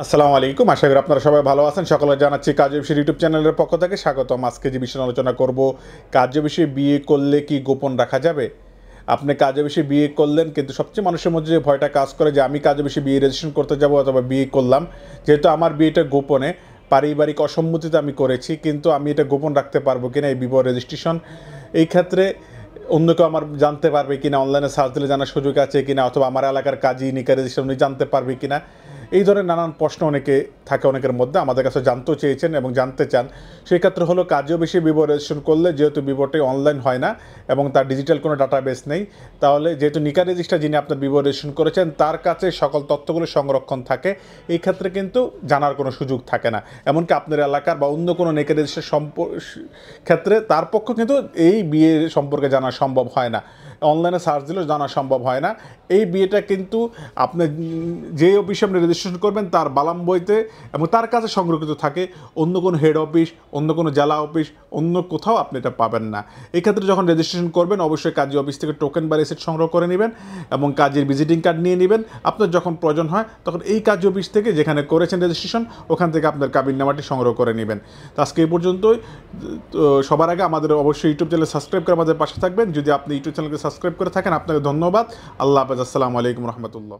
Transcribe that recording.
আসসালামু আলাইকুম। আশা করি আপনারা সবাই ভালো আছেন। সকলে জানাচ্ছি কাজী বিশির ইউটিউব চ্যানেলের পক্ষ থেকে স্বাগতম। আজকে যে বিষয়ে আলোচনা করব, কাজী বিশি বিয়ে করলে কি গোপন রাখা যাবে? আপনি কাজী বিশি বিয়ে করলেন, কিন্তু সবচেয়ে মানুষের মধ্যে যে ভয়টা কাজ করে যে আমি কাজী বিশি বিয়ে রেজিস্ট্রেশন করতে যাব অথবা বিয়ে করলাম, যেহেতু আমার বিয়েটা গোপনে পারিবারিক অসম্মতিতে আমি করেছি, কিন্তু আমি এটা গোপন রাখতে পারবো কিনা এই বিবাহ রেজিস্ট্রেশন? এই ক্ষেত্রে অন্য কেউ আমার জানতে পারবে কিনা, অনলাইনে সার্চ দিলে জানার সুযোগ আছে কিনা, অথবা আমার এলাকার কাজী নিকা রেজিস্ট্রেশন উনি জানতে পারবে কিনা, এই ধরনের নানান প্রশ্ন অনেকে থাকে অনেকের মধ্যে, আমাদের কাছে জানতেও চেয়েছেন এবং জানতে চান। সেই ক্ষেত্রে হলো কাজী অফিসে বিবর রেজিস্ট্রেশন করলে যেহেতু বিবরটি অনলাইন হয় না এবং তার ডিজিটাল কোনো ডাটাবেস নেই, তাহলে যেহেতু নিকা রেজিস্ট্রার যিনি আপনার বিবর রেজিস্ট্রেশন করেছেন তার কাছে সকল তথ্যগুলো সংরক্ষণ থাকে, এই ক্ষেত্রে কিন্তু জানার কোনো সুযোগ থাকে না। এমনকি আপনার এলাকার বা অন্য কোনো নিকা রেজিস্ট্রার ক্ষেত্রে তার পক্ষ কিন্তু এই বিয়ে সম্পর্কে জানা সম্ভব হয় না, অনলাইনে সার্চ দিলেও জানা সম্ভব হয় না। এই বিয়েটা কিন্তু আপনি যে অফিসে আপনি রেজিস্ট্রেশন করবেন তার বালাম বইতে এবং তার কাছে সংরক্ষিত থাকে, অন্য কোনো হেড অফিস, অন্য কোনো জেলা অফিস, অন্য কোথাও আপনি এটা পাবেন না। এক্ষেত্রে যখন রেজিস্ট্রেশন করবেন অবশ্যই কাজী অফিস থেকে টোকেন বা রিসিট সংগ্রহ করে নেবেন এবং কাজীর ভিজিটিং কার্ড নিয়ে নেবেন। আপনার যখন প্রয়োজন হয় তখন এই কাজী অফিস থেকে যেখানে করেছেন রেজিস্ট্রেশন ওখান থেকে আপনার কাবিননামাটি সংগ্রহ করে নেবেন। তো আজকে এই পর্যন্তই। তো সবার আগে আমাদের অবশ্যই ইউটিউব চ্যানেল সাবস্ক্রাইব করে আমাদের পাশে থাকবেন। যদি আপনি ইউটিউব চ্যানেলকে সাবস্ক্রাইব করে থাকেন আপনাকে ধন্যবাদ। আল্লাহ হাফেজ। আসসালামু আলাইকুম রহমতুল্লাহ।